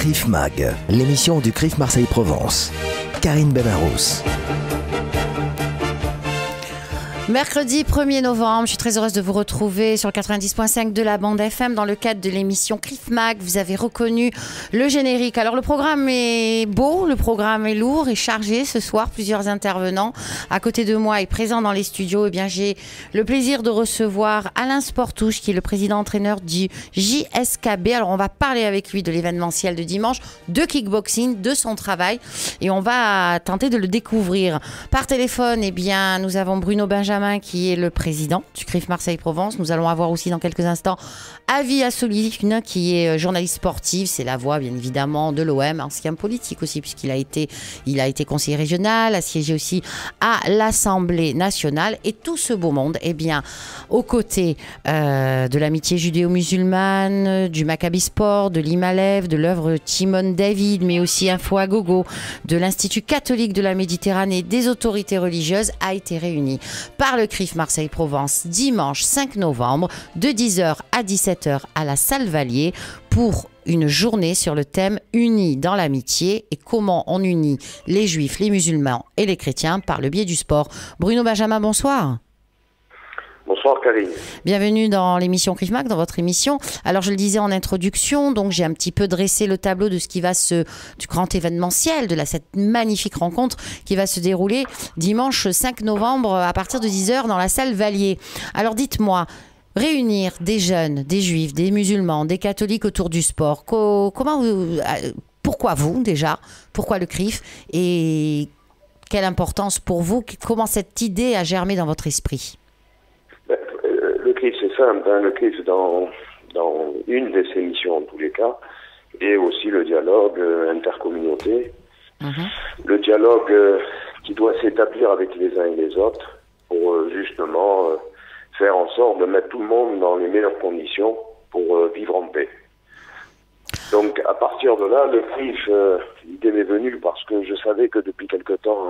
CRIF Mag, l'émission du CRIF Marseille-Provence. Karine Benarous. Mercredi 1er novembre, je suis très heureuse de vous retrouver sur le 90.5 de la bande FM dans le cadre de l'émission CRIF Mag. Vous avez reconnu le générique. Alors le programme est beau, le programme est lourd et chargé ce soir. Plusieurs intervenants à côté de moi et présents dans les studios. Eh bien, j'ai le plaisir de recevoir Alain Sportouche, qui est le président-entraîneur du JSKB. Alors on va parler avec lui de l'événementiel de dimanche, de kickboxing, de son travail et on va tenter de le découvrir. Par téléphone, eh bien, nous avons Bruno Benjamin, qui est le président du CRIF Marseille-Provence. Nous allons avoir aussi dans quelques instants Avi Assoline, qui est journaliste sportif. C'est la voix, bien évidemment, de l'OM, ancien politique aussi, puisqu'il a été conseiller régional, a siégé aussi à l'Assemblée nationale. Et tout ce beau monde, eh bien, aux côtés de l'amitié judéo-musulmane, du Maccabi Sport, de l'Imalev, de l'œuvre Timon David, mais aussi Info à Gogo, de l'Institut catholique de la Méditerranée, des autorités religieuses, a été réuni par le CRIF Marseille-Provence dimanche 5 novembre de 10h à 17h à la Salle Vallier pour une journée sur le thème Unis dans l'amitié et comment on unit les juifs, les musulmans et les chrétiens par le biais du sport. Bruno Benjamin, bonsoir. Bonsoir Karine. Bienvenue dans l'émission CRIF Mag, dans votre émission. Alors je le disais en introduction, donc j'ai un petit peu dressé le tableau de ce qui va du grand événementiel, de cette magnifique rencontre qui va se dérouler dimanche 5 novembre à partir de 10h dans la salle Vallier. Alors dites-moi, réunir des jeunes, des juifs, des musulmans, des catholiques autour du sport, pourquoi vous déjà? Pourquoi le CRIF? Et quelle importance pour vous? Comment cette idée a germé dans votre esprit? Le CRIF, c'est simple, le CRIF dans une de ses missions en tous les cas, et aussi le dialogue intercommunauté, le dialogue qui doit s'établir avec les uns et les autres pour justement faire en sorte de mettre tout le monde dans les meilleures conditions pour vivre en paix. Donc à partir de là, le CRIF, l'idée m'est venue parce que je savais que depuis quelque temps,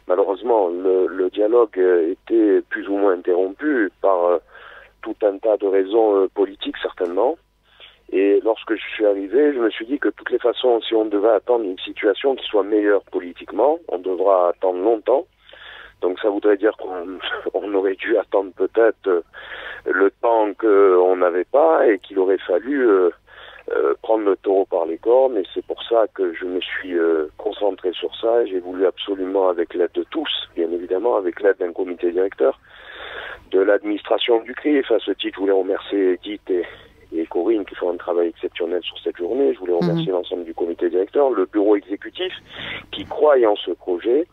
malheureusement, le dialogue était plus ou moins interrompu par tout un tas de raisons politiques certainement. Et lorsque je suis arrivé, je me suis dit que de toutes les façons, si on devait attendre une situation qui soit meilleure politiquement, on devra attendre longtemps. Donc ça voudrait dire qu'on aurait dû attendre peut-être le temps qu'on n'avait pas et qu'il aurait fallu prendre le taureau par les cornes. Et c'est pour ça que je me suis concentré sur ça. J'ai voulu absolument, avec l'aide de tous, bien évidemment, avec l'aide d'un comité directeur, de l'administration du CRIF. À ce titre, je voulais remercier Edith et Corinne qui font un travail exceptionnel sur cette journée. Je voulais remercier l'ensemble du comité directeur, le bureau exécutif qui croit en ce projet,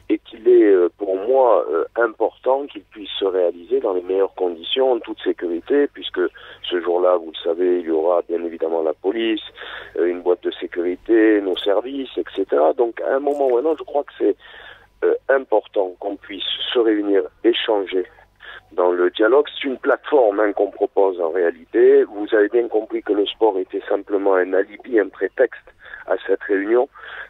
et qu'il est pour moi important qu'il puisse se réaliser dans les meilleures conditions, en toute sécurité, puisque ce jour-là, vous le savez, il y aura bien évidemment la police, une boîte de sécurité, nos services, etc. Donc à un moment ou à un autre, je crois que c'est important qu'on puisse se réunir, échanger dans le dialogue. C'est une plateforme qu'on propose en réalité. Vous avez bien compris que le sport était simplement un alibi, un prétexte à cette réunion,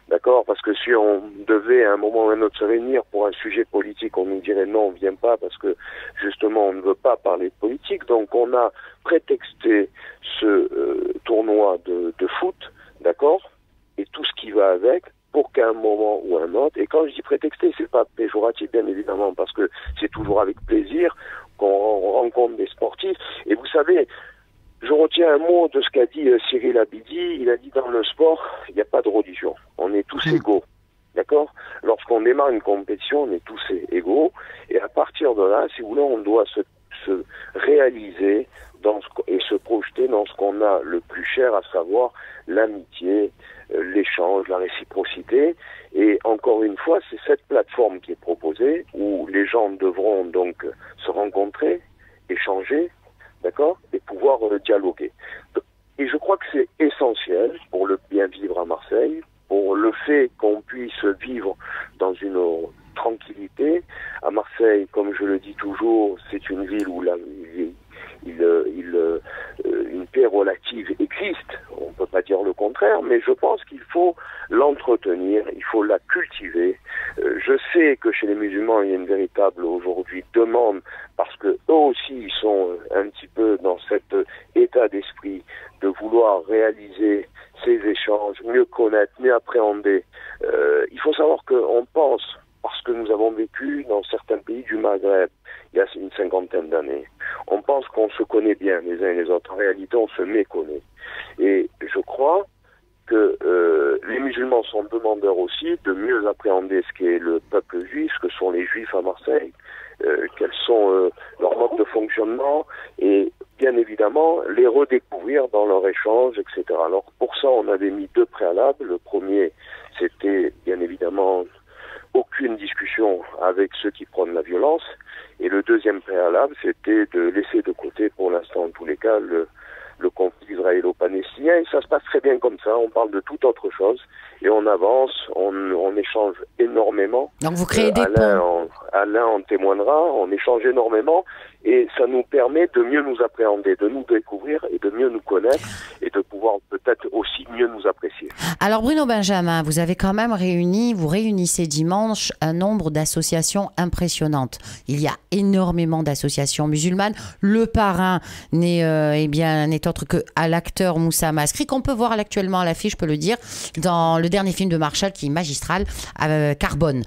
d'accord? Parce que si on devait à un moment ou à un autre se réunir pour un sujet politique, on nous dirait non, on vient pas parce que justement on ne veut pas parler de politique. Donc on a prétexté ce tournoi de foot, d'accord? Et tout ce qui va avec, pour qu'à un moment ou un autre, et quand je dis prétexter, c'est pas péjoratif bien évidemment, parce que c'est toujours avec plaisir qu'on rencontre des sportifs. Et vous savez, je retiens un mot de ce qu'a dit Cyril Abidi. Il a dit dans le sport, il n'y a pas de religion. On est tous égaux. D'accord? Lorsqu'on démarre une compétition, on est tous égaux. Et à partir de là, si vous voulez, on doit se réaliser et se projeter dans ce qu'on a le plus cher, à savoir l'amitié, l'échange, la réciprocité. Et encore une fois, c'est cette plateforme qui est proposée où les gens devront donc se rencontrer, échanger, d'accord, et pouvoir dialoguer. Et je crois que c'est essentiel pour le bien vivre à Marseille, pour le fait qu'on puisse vivre dans une tranquillité. À Marseille, comme je le dis toujours, c'est une ville où une paix relative existe. On ne peut pas dire le contraire, mais je pense qu'il faut l'entretenir, il faut la cultiver. Je sais que chez les musulmans, il y a une véritable aujourd'hui demande, parce que eux aussi, ils sont un petit peu dans cet état d'esprit de vouloir réaliser ces échanges, mieux connaître, mieux appréhender. Il faut savoir qu'on pense, parce que nous avons vécu dans certains pays du Maghreb, il y a une 50aine d'années, on pense qu'on se connaît bien les uns et les autres. En réalité, on se méconnaît. Et je crois que les musulmans sont demandeurs aussi de mieux appréhender ce qu'est le peuple juif, ce que sont les juifs à Marseille, quels sont leurs modes de fonctionnement, et bien évidemment les redécouvrir dans leur échange, etc. Alors pour ça, on avait mis 2 préalables. Le premier, c'était bien évidemment aucune discussion avec ceux qui prônent la violence, et le deuxième préalable, c'était de laisser de côté, pour l'instant en tous les cas, le conflit israélo-palestinien. Et ça se passe très bien comme ça, on parle de toute autre chose, et on avance, on échange énormément. Donc vous créez des ponts. Alain en témoignera, on échange énormément, et ça nous permet de mieux nous appréhender, de nous découvrir et de mieux nous connaître, et de pouvoir peut-être aussi mieux nous apprécier. Alors Bruno Benjamin, vous avez quand même vous réunissez dimanche un nombre d'associations impressionnantes. Il y a énormément d'associations musulmanes. Le parrain n'est autre que à l'acteur Moussa Maskri, qu'on peut voir actuellement à l'affiche, je peux le dire, dans le dernier film de Marshall qui est magistral, Carbone.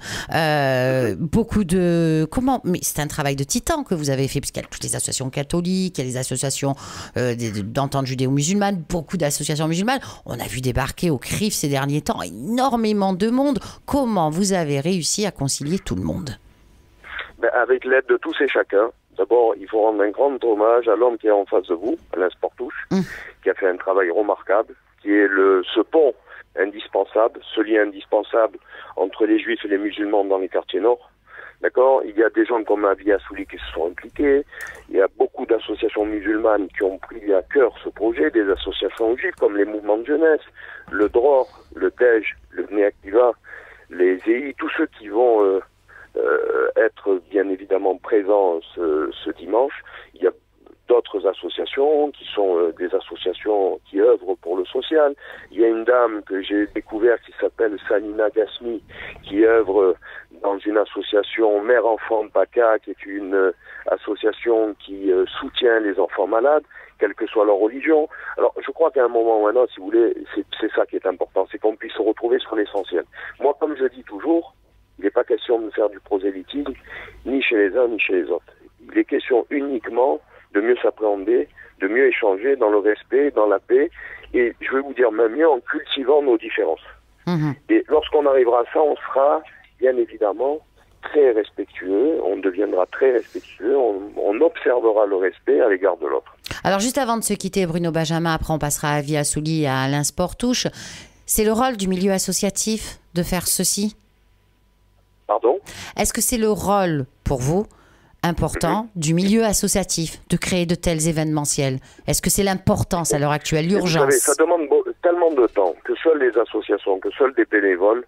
Mais c'est un travail de titan que vous avez fait, puisqu'il y a toutes les associations catholiques, il y a les associations d'entente judéo-musulmane, beaucoup d'associations musulmanes. On a vu débarquer au CRIF ces derniers temps énormément de monde. Comment vous avez réussi à concilier tout le monde? Avec l'aide de tous et chacun. D'abord, il faut rendre un grand hommage à l'homme qui est en face de vous, Alain Sportouche, qui a fait un travail remarquable, qui est ce pont indispensable, ce lien indispensable entre les juifs et les musulmans dans les quartiers nord. D'accord? Il y a des gens comme Avi Assouli qui se sont impliqués. Il y a beaucoup d'associations musulmanes qui ont pris à cœur ce projet, des associations juives comme les mouvements de jeunesse, le DROR, le DEJ, le Bnei Akiva, les EI, tous ceux qui vont être bien évidemment présents ce dimanche. Il y a d'autres associations qui sont des associations qui œuvrent pour le social. Il y a une dame que j'ai découverte qui s'appelle Salina Gasmi, qui œuvre dans une association Mère-Enfant de PACA, qui est une association qui soutient les enfants malades, quelle que soit leur religion. Alors, je crois qu'à un moment ou à un autre, si vous voulez, c'est ça qui est important, c'est qu'on puisse se retrouver sur l'essentiel. Moi, comme je dis toujours, il n'est pas question de faire du prosélytisme, ni chez les uns, ni chez les autres. Il est question uniquement de mieux s'appréhender, de mieux échanger dans le respect, dans la paix, et je vais vous dire même mieux, en cultivant nos différences. Et lorsqu'on arrivera à ça, on sera bien évidemment très respectueux, on deviendra très respectueux, on observera le respect à l'égard de l'autre. Alors juste avant de se quitter, Bruno Benjamin, après on passera à Avi Assouli et à Alain Sportouche, c'est le rôle du milieu associatif de faire ceci? Pardon? Est-ce que c'est le rôle pour vous important du milieu associatif de créer de tels événementiels? Est-ce que c'est l'importance à l'heure actuelle, l'urgence? Vous savez, ça demande tellement de temps que seules les associations, que seuls des bénévoles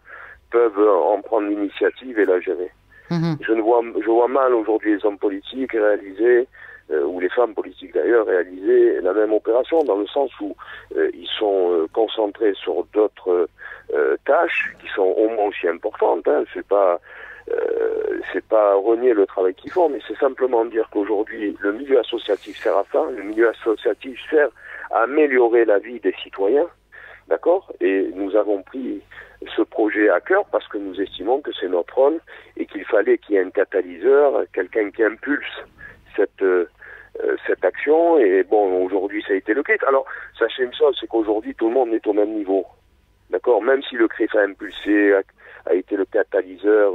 peuvent en prendre l'initiative et la gérer. Je vois mal aujourd'hui les hommes politiques réaliser, ou les femmes politiques d'ailleurs, réaliser la même opération, dans le sens où ils sont concentrés sur d'autres tâches qui sont au moins aussi importantes. C'est pas renier le travail qu'ils font, mais c'est simplement dire qu'aujourd'hui le milieu associatif sert à ça. Le milieu associatif sert à améliorer la vie des citoyens, d'accord? Et nous avons pris ce projet à cœur parce que nous estimons que c'est notre rôle et qu'il fallait qu'il y ait un catalyseur, quelqu'un qui impulse cette action. Et bon, aujourd'hui ça a été le CRIF. Alors sachez une chose, c'est qu'aujourd'hui tout le monde est au même niveau, d'accord? Même si le CRIF a impulsé, a été le catalyseur,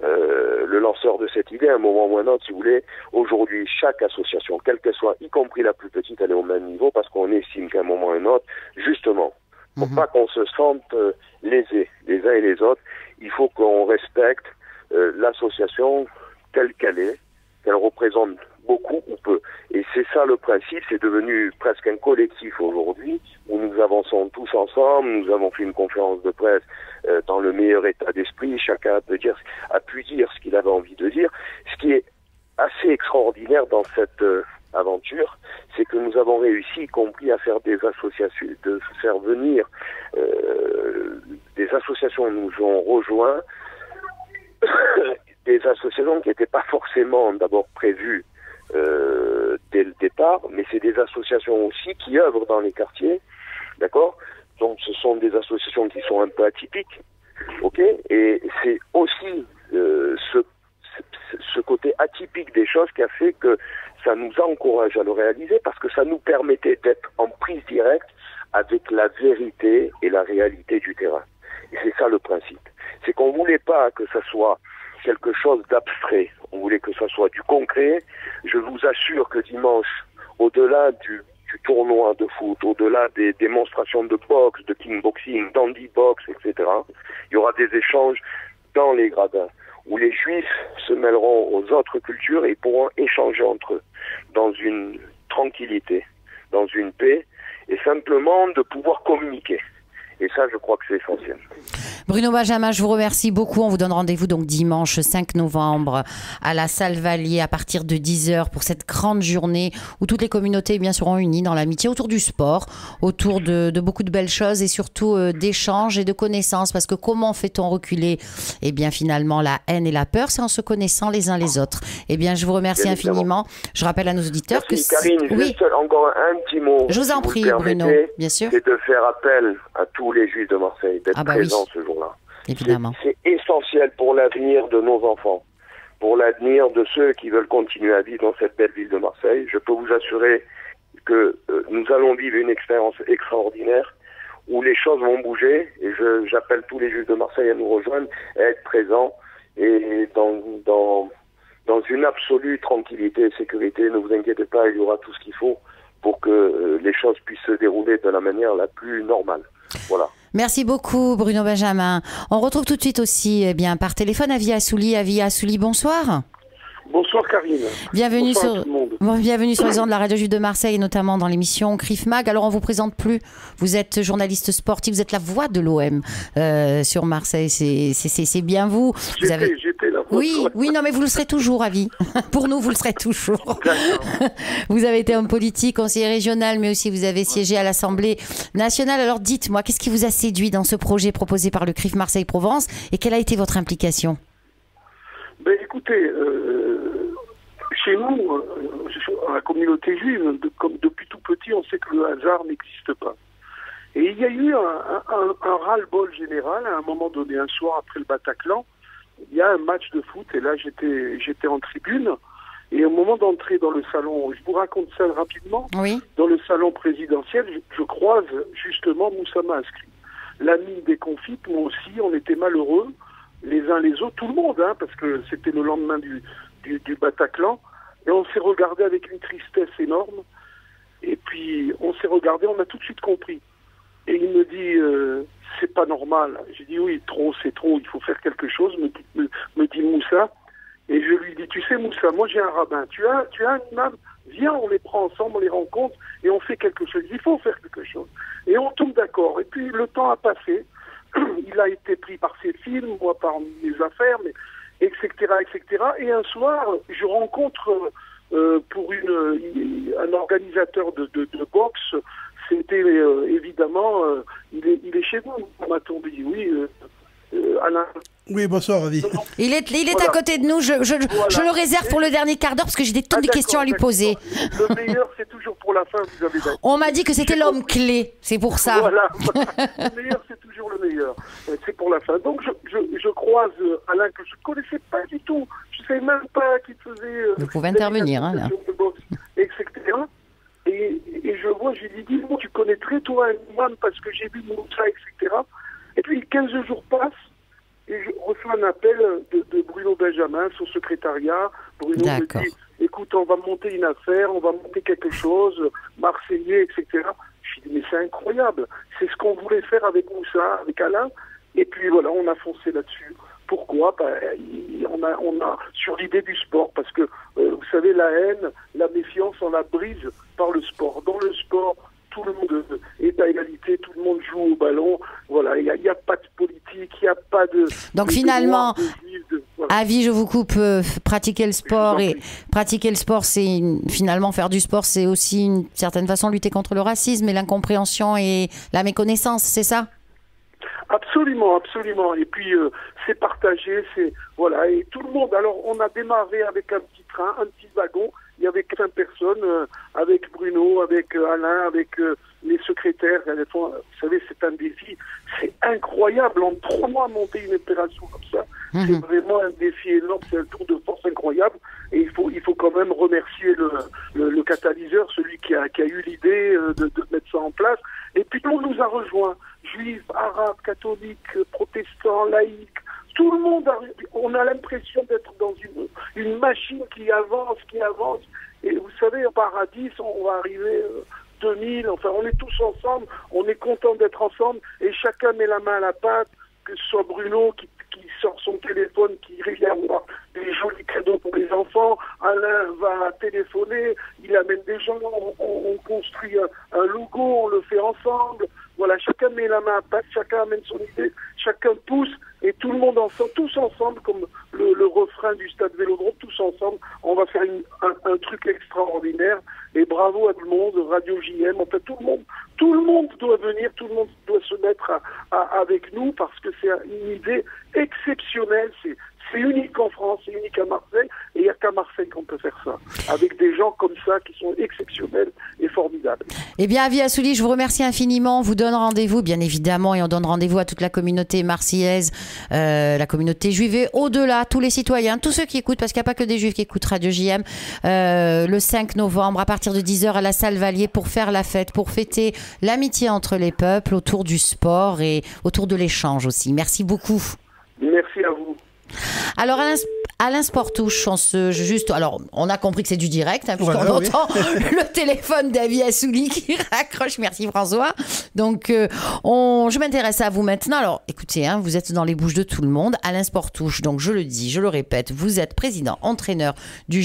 le lanceur de cette idée, à un moment ou à un autre, si vous voulez, aujourd'hui, chaque association, quelle qu'elle soit, y compris la plus petite, elle est au même niveau, parce qu'on estime qu'à un moment ou à un autre, justement, pour pas qu'on se sente lésés les uns et les autres, il faut qu'on respecte l'association telle qu'elle est, qu'elle représente beaucoup ou peu. Et c'est ça le principe, c'est devenu presque un collectif aujourd'hui, où nous avançons tous ensemble, nous avons fait une conférence de presse dans le meilleur état d'esprit, chacun a pu dire ce qu'il avait envie de dire. Ce qui est assez extraordinaire dans cette aventure, c'est que nous avons réussi, y compris à faire des associations, de faire venir des associations nous ont rejoints des associations qui n'étaient pas forcément d'abord prévues dès le départ, mais c'est des associations aussi qui œuvrent dans les quartiers, d'accord? Donc ce sont des associations qui sont un peu atypiques, ok? Et c'est aussi ce côté atypique des choses qui a fait que ça nous encourage à le réaliser, parce que ça nous permettait d'être en prise directe avec la vérité et la réalité du terrain. Et c'est ça le principe. C'est qu'on voulait pas que ça soit quelque chose d'abstrait. On voulait que ça soit du concret. Je vous assure que dimanche, au-delà du tournoi de foot, au-delà des démonstrations de boxe, de kickboxing, d'handy box, etc., il y aura des échanges dans les gradins où les juifs se mêleront aux autres cultures et pourront échanger entre eux dans une tranquillité, dans une paix, et simplement de pouvoir communiquer. Et ça, je crois que c'est essentiel. Bruno Benjamin, je vous remercie beaucoup. On vous donne rendez-vous donc dimanche 5 novembre à la salle Valier à partir de 10h pour cette grande journée où toutes les communautés bien seront unies dans l'amitié autour du sport, autour de beaucoup de belles choses et surtout d'échanges et de connaissances. Parce que comment fait-on reculer finalement la haine et la peur? C'est en se connaissant les uns les autres. Je vous remercie infiniment. Je rappelle à nos auditeurs Merci, Karine, juste encore un petit mot. Je vous en prie, Bruno, bien sûr. C'est de faire appel à tous les Juifs de Marseille, d'être présents ce jour-là. Évidemment. C'est essentiel pour l'avenir de nos enfants, pour l'avenir de ceux qui veulent continuer à vivre dans cette belle ville de Marseille. Je peux vous assurer que nous allons vivre une expérience extraordinaire où les choses vont bouger, et j'appelle tous les Juifs de Marseille à nous rejoindre, à être présents et dans une absolue tranquillité et sécurité. Ne vous inquiétez pas, il y aura tout ce qu'il faut pour que les choses puissent se dérouler de la manière la plus normale. Voilà. Merci beaucoup, Bruno Benjamin. On retrouve tout de suite aussi par téléphone Avi Assouli. Avi Assouli, bonsoir. Bonsoir Karine. Bienvenue sur les ondes de la radio Juive de Marseille et notamment dans l'émission CRIF Mag. Alors on vous présente plus. Vous êtes journaliste sportif, vous êtes la voix de l'OM sur Marseille. C'est bien vous. J'étais la voix. Oui, non mais vous le serez toujours, Avi. Pour nous, vous le serez toujours. Vous avez été homme politique, conseiller régional, mais aussi vous avez siégé à l'Assemblée nationale. Alors dites-moi, qu'est-ce qui vous a séduit dans ce projet proposé par le CRIF Marseille-Provence et quelle a été votre implication? Écoutez, chez nous, à la communauté juive, comme depuis tout petit, on sait que le hasard n'existe pas. Et il y a eu un ras-le-bol général à un moment donné, un soir après le Bataclan. Il y a un match de foot et là j'étais en tribune. Et au moment d'entrer dans le salon, je vous raconte ça rapidement, oui. Dans le salon présidentiel, je croise justement Moussa Mahaskri. L'ami déconfite, moi aussi, on était malheureux, les uns les autres, tout le monde, parce que c'était le lendemain du Bataclan. Et on s'est regardé avec une tristesse énorme. Et puis, on s'est regardé, on a tout de suite compris. Et il me dit, c'est pas normal. J'ai dit, oui, trop, c'est trop, il faut faire quelque chose, me dit Moussa. Et je lui dis, tu sais Moussa, moi j'ai un rabbin, tu as un imam, viens, on les prend ensemble, on les rencontre et on fait quelque chose. Il faut faire quelque chose. Et on tombe d'accord. Et puis le temps a passé. Il a été pris par ses films, moi par mes affaires, mais etc., etc. Et un soir, je rencontre pour un organisateur de boxe. C'était évidemment, il est chez vous, m'a-t-on dit, oui, Alain. Oui, bonsoir, Ravi. Il est à côté de nous. Je le réserve pour le dernier quart d'heure parce que j'ai des tonnes de questions à lui poser. Le meilleur, c'est toujours pour la fin, vous avez dit. On m'a dit que c'était l'homme clé, c'est pour ça. Voilà. Le meilleur, c'est toujours le meilleur. C'est pour la fin. Donc, je croise Alain que je ne connaissais pas du tout. Je ne savais même pas qu'il faisait... Vous pouvez intervenir, là. Etc. Et je vois, je lui dis, bon, tu connaîtrais toi un imam parce que j'ai vu Moussa, etc. Et puis 15 jours passent et je reçois un appel de Bruno Benjamin, son secrétariat. Bruno me dit, écoute, on va monter une affaire, on va monter quelque chose, Marseillais, etc. Je dis, mais c'est incroyable. C'est ce qu'on voulait faire avec Moussa, avec Alain. Et puis voilà, on a foncé là-dessus. Pourquoi? On a sur l'idée du sport, parce que vous savez, la haine, la méfiance, on la brise par le sport. Dans le sport, tout le monde est à égalité, tout le monde joue au ballon. Voilà, il n'y a pas de politique, il n'y a pas de... Donc finalement, voilà. Avis, je vous coupe, pratiquer le sport, c'est finalement faire du sport, c'est aussi une certaine façon lutter contre le racisme et l'incompréhension et la méconnaissance, c'est ça? Absolument, absolument. Et puis, c'est partagé, c'est voilà, et tout le monde. Alors on a démarré avec un petit train, un petit wagon. Il y avait 5 personnes, avec Bruno, avec Alain, avec les secrétaires. Vous savez, c'est un défi. C'est incroyable. En 3 mois, monter une opération comme ça, c'est vraiment un défi énorme. C'est un tour de force incroyable. Et il faut quand même remercier le catalyseur, celui qui a eu l'idée de mettre ça en place. Et puis, on nous a rejoints. Juifs, arabes, catholiques, protestants, laïcs. Tout le monde, on a l'impression d'être dans une machine qui avance. Et vous savez, au paradis, on va arriver 2000, enfin, on est tous ensemble, on est content d'être ensemble, et chacun met la main à la pâte, que ce soit Bruno qui sort son téléphone, qui regarde des jolis cadeaux pour les enfants, Alain va téléphoner, il amène des gens, on construit un logo, on le fait ensemble. Voilà, chacun met la main à pâte, chacun amène son idée, chacun pousse, et tout le monde ensemble, tous ensemble, comme le refrain du Stade Vélodrome, tous ensemble, on va faire un truc extraordinaire. Et bravo à tout le monde, Radio JM, en fait tout le monde doit venir, tout le monde doit se mettre avec nous, parce que c'est une idée exceptionnelle, c'est unique en France, c'est unique à Marseille, et il n'y a qu'à Marseille qu'on peut faire ça, avec des gens comme ça qui sont exceptionnels et formidables. Eh bien, Avi Assouli, je vous remercie infiniment. On vous donne rendez-vous, bien évidemment, et on donne rendez-vous à toute la communauté marseillaise, la communauté juive et au-delà, tous les citoyens, tous ceux qui écoutent, parce qu'il n'y a pas que des juifs qui écoutent Radio JM, le 5 novembre, à partir de 10h à la salle Valier, pour faire la fête, pour fêter l'amitié entre les peuples, autour du sport et autour de l'échange aussi. Merci beaucoup. Merci à vous. Alors, Alain Sportouche, on a compris que c'est du direct, hein, puisqu'on entend le téléphone d'Avi Assouli qui raccroche. Merci François. Donc, je m'intéresse à vous maintenant. Alors, écoutez, hein, vous êtes dans les bouches de tout le monde. Alain Sportouche, donc je le dis, je le répète, vous êtes président, entraîneur du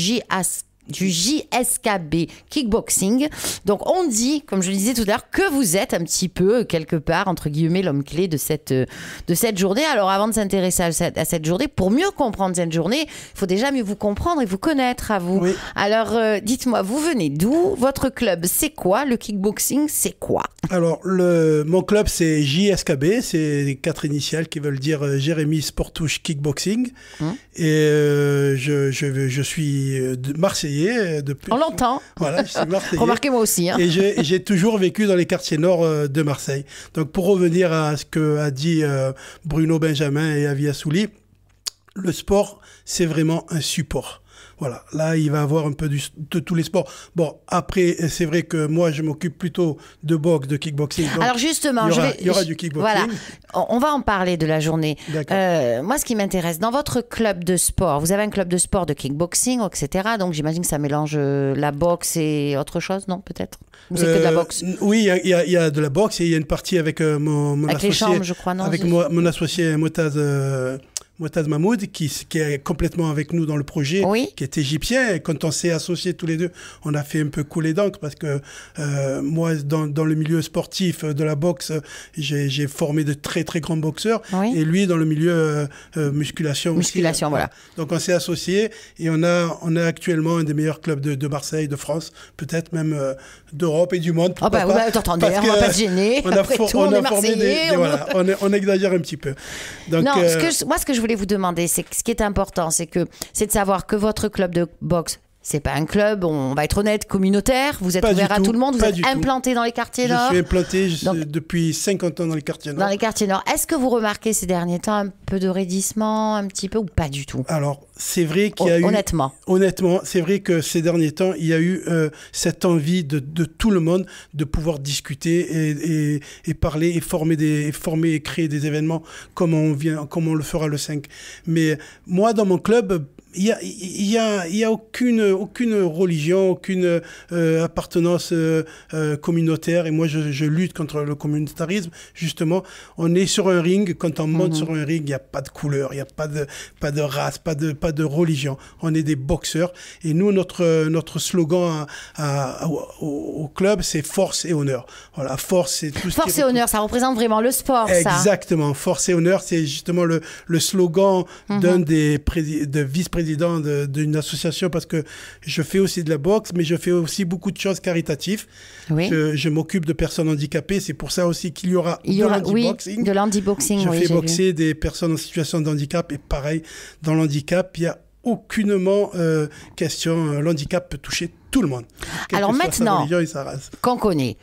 JSKB Kickboxing. Donc on dit, comme je le disais tout à l'heure, que vous êtes un petit peu, quelque part, entre guillemets, l'homme clé de cette journée. Alors avant de s'intéresser à cette journée, pour mieux comprendre cette journée, il faut déjà mieux vous comprendre et vous connaître à vous. Oui. Alors dites-moi, vous venez d'où? Votre club, c'est quoi? Le kickboxing, c'est quoi? Alors mon club, c'est JSKB, c'est 4 initiales qui veulent dire Jérémy Sportouche Kickboxing. Et je suis Marseillais. Depuis... On l'entend. Voilà, je suis Marseillais. Remarquez-moi aussi. Hein. Et j'ai toujours vécu dans les quartiers nord de Marseille. Donc pour revenir à ce qu'a dit Bruno Benjamin et Avi Assouli, le sport, c'est vraiment un support. Voilà, là, il va avoir un peu de tous les sports. Bon, après, c'est vrai que moi, je m'occupe plutôt de boxe, de kickboxing. Alors justement, il y aura du kickboxing. Voilà, on va en parler de la journée. Moi, ce qui m'intéresse, dans votre club de sport, vous avez un club de sport de kickboxing, etc. Donc, j'imagine que ça mélange la boxe et autre chose, non, peut-être? Ou c'est que de la boxe? Oui, il y a de la boxe et il y a une partie avec mon avec associé. Les chambres, je crois, non? Avec mon associé Motaz Mahmoud, qui est complètement avec nous dans le projet, qui est égyptien. Et quand on s'est associés tous les deux, on a fait un peu couler d'encre parce que moi, dans le milieu sportif de la boxe, j'ai formé de très, très grands boxeurs. Et lui, dans le milieu musculation aussi. Voilà. Donc, on s'est associés et on a actuellement un des meilleurs clubs de Marseille, de France, peut-être même d'Europe et du monde. Ah bah, t'entendez, on va pas se gêner. On est Marseillais. On exagère un petit peu. Donc, non, moi, ce que je voulais vous demander, c'est que ce qui est important, c'est de savoir que votre club de boxe, c'est pas un club, on va être honnête, communautaire. Vous êtes ouvert à tout le monde, vous êtes implanté dans les quartiers nord. Je suis implanté depuis 50 ans dans les quartiers nord. Dans les quartiers nord. Est-ce que vous remarquez ces derniers temps un peu de raidissement, un petit peu, ou pas du tout? Alors, c'est vrai qu'il y a eu... Honnêtement, c'est vrai que ces derniers temps, il y a eu cette envie de tout le monde de pouvoir discuter et parler et former et créer des événements comme on le fera le 5. Mais moi, dans mon club... Il y a aucune religion, aucune appartenance communautaire. Et moi, je lutte contre le communautarisme. Justement, on est sur un ring. Quand on monte sur un ring, il n'y a pas de couleur, il n'y a pas de race, pas de religion. On est des boxeurs. Et nous, notre slogan au club, c'est force et honneur. Voilà, force, c'est tout. Force et honneur, ça représente vraiment le sport, ça. Exactement. Force et honneur, c'est justement le slogan d'un des vice-présidents président d'une association parce que je fais aussi de la boxe, mais je fais aussi beaucoup de choses caritatives. Oui. Je m'occupe de personnes handicapées. C'est pour ça aussi qu'il y aura de l'handiboxing. Je fais boxer des personnes en situation de handicap. Et pareil, dans l'handicap, il n'y a aucunement question. L'handicap peut toucher tout le monde. Alors maintenant qu'on connaît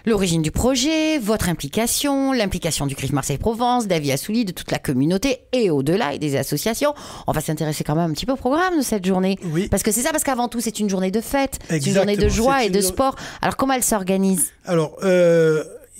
l'origine du projet, votre implication, l'implication du CRIF Marseille-Provence, d'Avis Assouli, de toute la communauté et au-delà et des associations. On va s'intéresser quand même un petit peu au programme de cette journée. Oui. Parce que c'est ça, parce qu'avant tout, c'est une journée de fête, c'est une journée de joie et de sport. Alors comment elle s'organise? Alors,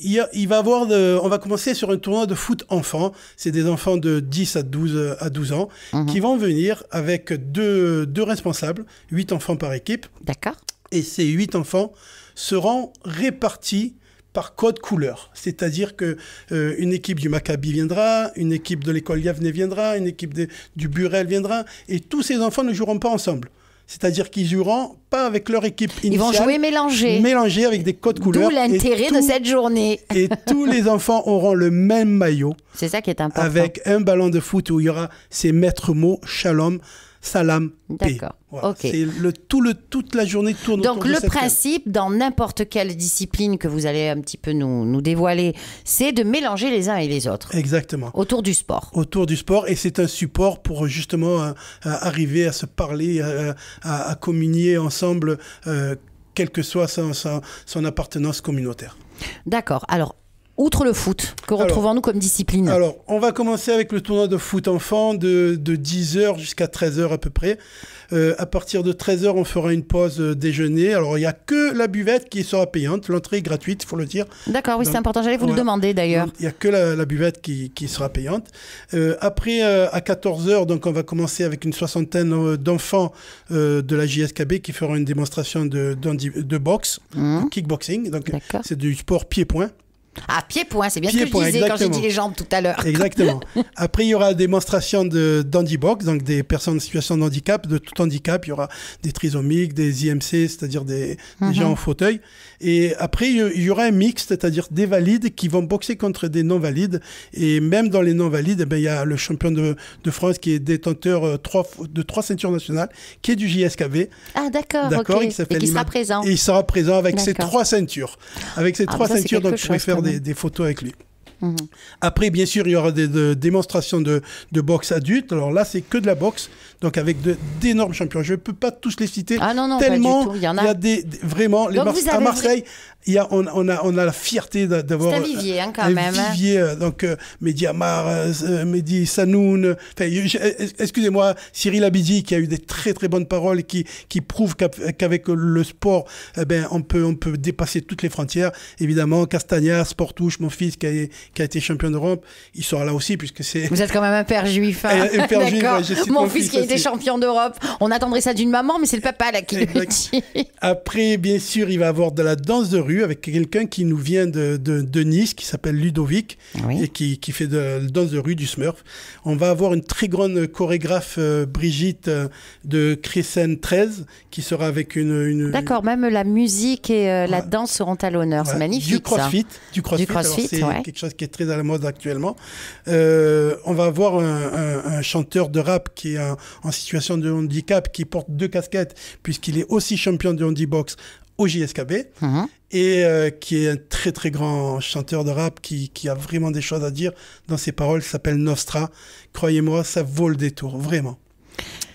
il va avoir on va commencer sur un tournoi de foot enfant. C'est des enfants de 10 à 12 ans qui vont venir avec deux responsables, 8 enfants par équipe. D'accord. Et ces 8 enfants seront répartis par code couleur. C'est-à-dire que une équipe du Maccabi viendra, une équipe de l'école Yavne viendra, une équipe du Burel viendra, et tous ces enfants ne joueront pas ensemble. C'est-à-dire qu'ils joueront pas avec leur équipe initiale. Ils vont jouer mélangés avec des codes couleurs. D'où l'intérêt de cette journée. Et tous les enfants auront le même maillot. C'est ça qui est important. Avec un ballon de foot où il y aura ces maîtres mots, shalom, salam, paix. D'accord. Voilà. Okay. C'est toute la journée tourne donc autour de le principe, dans n'importe quelle discipline que vous allez un petit peu nous dévoiler, c'est de mélanger les uns et les autres. Exactement. Autour du sport. Autour du sport, et c'est un support pour justement arriver à se parler, à communier ensemble, quelle que soit son appartenance communautaire. D'accord. Alors, outre le foot, que retrouvons-nous comme discipline? Alors, on va commencer avec le tournoi de foot enfant de 10h jusqu'à 13h à peu près. À partir de 13h, on fera une pause déjeuner. Alors, il n'y a que la buvette qui sera payante. L'entrée est gratuite, il faut le dire. D'accord, oui, c'est important. J'allais vous le demander d'ailleurs. Il n'y a que la buvette qui sera payante. Après, à 14h, donc, on va commencer avec une soixantaine d'enfants de la JSKB qui feront une démonstration de boxe, de kickboxing. Donc, c'est du sport pied-point. Ah, pied-point, c'est bien ce que je disais quand j'ai dit les jambes tout à l'heure. Exactement. Après, il y aura des démonstrations d'handibox, donc des personnes en situation de handicap, de tout handicap. Il y aura des trisomiques, des IMC, c'est-à-dire des gens en fauteuil. Et après, il y aura un mix, c'est-à-dire des valides qui vont boxer contre des non-valides. Et même dans les non-valides, il y a le champion de France qui est détenteur de 3 ceintures nationales, qui est du JSKV. Ah, d'accord. Okay. Et qui sera présent. Et il sera présent avec ses 3 ceintures. Avec ses 3 ceintures, donc je pourrais faire des photos avec lui. Après, bien sûr, il y aura des démonstrations de boxe adulte. Alors là, c'est que de la boxe, donc avec d'énormes champions. Je ne peux pas tous les citer. Ah non, tellement pas du tout. Il y en a. Vraiment, à Marseille, on a la fierté d'avoir un vivier, quand même. Vivier, donc Mehdi Amar, Mehdi Sanoun. Excusez-moi, Cyril Abidi, qui a eu des très très bonnes paroles et qui prouve qu'avec le sport, on peut dépasser toutes les frontières. Évidemment, Castagna, Sportouche, mon fils qui a été champion d'Europe, il sera là aussi puisque c'est. Vous êtes quand même un père juif. Hein. Un père juif, ouais, mon fils qui a été champion d'Europe. On attendrait ça d'une maman, mais c'est le papa là qui le dit. Après, bien sûr, il va y avoir de la danse de rue avec quelqu'un qui nous vient de Nice, qui s'appelle Ludovic, et qui fait de la danse de rue, du Smurf. On va avoir une très grande chorégraphe, Brigitte, de Crescent 13, qui sera avec une... D'accord, même la musique et la danse seront à l'honneur. C'est magnifique, du crossfit, c'est quelque chose qui est très à la mode actuellement. On va avoir un chanteur de rap qui est en situation de handicap, qui porte 2 casquettes, puisqu'il est aussi champion de handibox au JSKB, et qui est un très très grand chanteur de rap qui a vraiment des choses à dire dans ses paroles. Il s'appelle Nostra. Croyez-moi, ça vaut le détour, vraiment.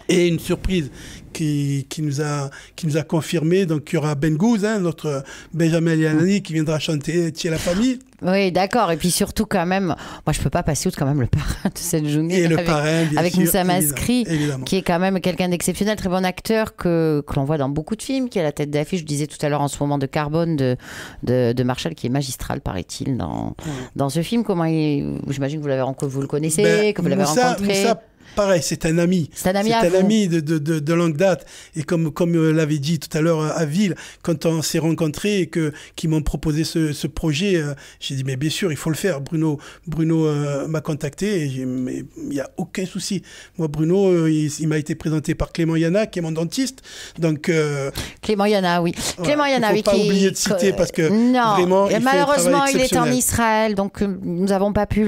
Et une surprise qui nous a confirmé, donc il y aura Ben Gouz, notre Benjamin Lianani, qui viendra chanter Tiens la famille. Oui, d'accord. Et puis surtout, quand même, moi je peux pas passer outre quand même le parrain de cette journée. Et le parrain, bien avec sûr, Moussa Maskri, évidemment. qui est quand même quelqu'un d'exceptionnel, très bon acteur que l'on voit dans beaucoup de films, qui est à la tête d'affiche. Je disais tout à l'heure en ce moment de Carbone de Marshall, qui est magistral, paraît-il, dans ce film. J'imagine que vous le connaissez, que vous l'avez rencontré. Moussa, pareil, c'est un ami. C'est un ami de longue date. Et comme l'avait dit tout à l'heure à Ville, quand on s'est rencontrés et qu'ils m'ont proposé ce projet, j'ai dit, mais bien sûr, il faut le faire. Bruno m'a contacté et j'ai dit, mais il n'y a aucun souci. Moi, Bruno, il m'a été présenté par Clément Yana, qui est mon dentiste. Donc, Clément Yana, oui. Clément Yana, oui. Il ne faut pas oublier de citer parce que vraiment, il malheureusement, il est en Israël. Donc, nous n'avons pas pu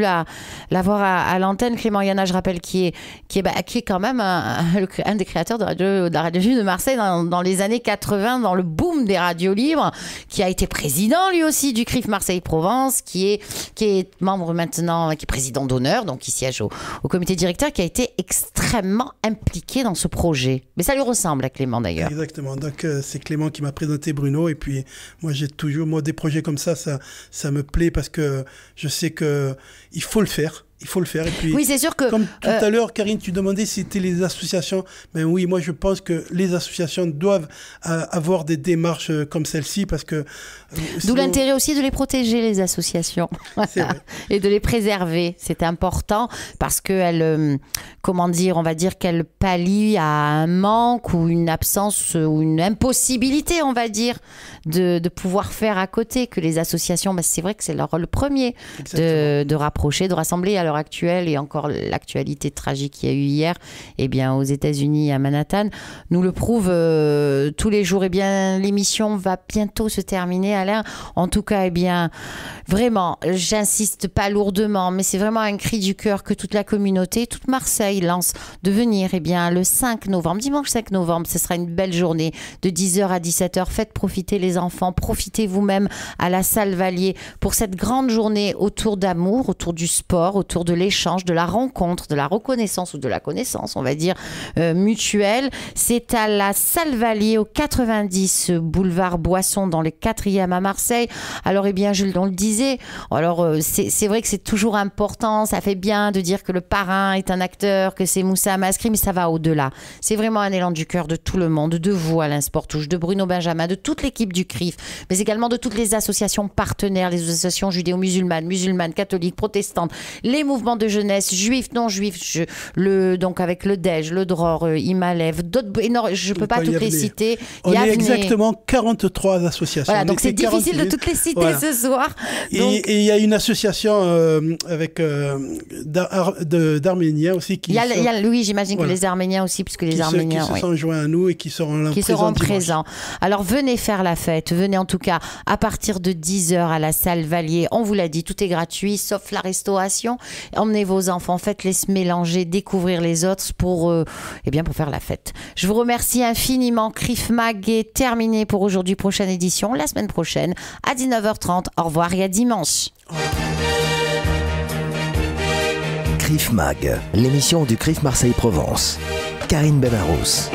l'avoir à l'antenne. Clément Yana, je rappelle, qui est qui est quand même un des créateurs de la radio libre de Marseille dans les années 80, dans le boom des radios libres, qui a été président lui aussi du CRIF Marseille-Provence, qui est membre maintenant, qui est président d'honneur, donc qui siège au comité directeur, qui a été extrêmement impliqué dans ce projet. Mais ça lui ressemble à Clément d'ailleurs. Exactement, donc c'est Clément qui m'a présenté Bruno, et puis moi j'ai toujours, des projets comme ça me plaît parce que je sais qu'il faut le faire. Il faut le faire. Et puis, oui, c'est sûr que... Comme tout à l'heure, Karine, tu demandais si c'était les associations. Ben oui, moi, je pense que les associations doivent avoir des démarches comme celle-ci parce que... D'où l'intérêt aussi de les protéger, les associations. Et de les préserver. C'est important parce qu'elles, on va dire qu'elles pallient à un manque ou une absence ou une impossibilité, on va dire, de pouvoir faire à côté. Que les associations, c'est vrai que c'est leur rôle premier de rapprocher, de rassembler. À l'heure actuelle, et encore l'actualité tragique qu'il y a eu hier, aux États-Unis, à Manhattan, nous le prouve tous les jours. L'émission va bientôt se terminer, Alain. En tout cas, vraiment, j'insiste pas lourdement, mais c'est vraiment un cri du cœur que toute la communauté, toute Marseille lance de venir, le 5 novembre, dimanche 5 novembre, ce sera une belle journée de 10h à 17h. Faites profiter les enfants, profitez vous-même à la salle Valier pour cette grande journée autour d'amour, autour du sport, autour de l'échange, de la rencontre, de la reconnaissance ou de la connaissance, on va dire, mutuelle. C'est à la salle Valier, au 90 boulevard Boisson, dans le 4e à Marseille. Alors, on le disait, c'est vrai que c'est toujours important, ça fait bien de dire que le parrain est un acteur, que c'est Moussa Maskri, mais ça va au-delà. C'est vraiment un élan du cœur de tout le monde, de vous, Alain Sportouche, de Bruno Benjamin, de toute l'équipe du CRIF, mais également de toutes les associations partenaires, les associations judéo-musulmanes, catholiques, protestantes, les mouvements de jeunesse, juifs, non juifs, donc avec le DEJ, le DROR, Imalev, d'autres, je ne peux pas toutes les citer. On est exactement 43 associations. Voilà, donc c'est difficile de toutes les citer ce soir. Et il y a une association avec d'Arméniens aussi qui oui, j'imagine que les Arméniens aussi, puisque les Arméniens se sont joints à nous et qui seront présents. Alors venez faire la fête, venez en tout cas à partir de 10h à la salle Valier. On vous l'a dit, tout est gratuit, sauf la restauration. Emmenez vos enfants, faites-les se mélanger, découvrir les autres pour faire la fête. Je vous remercie infiniment. CRIF Mag est terminé pour aujourd'hui. Prochaine édition, la semaine prochaine, à 19h30. Au revoir et à dimanche. CRIF Mag, l'émission du CRIF Marseille-Provence. Karine Benarous.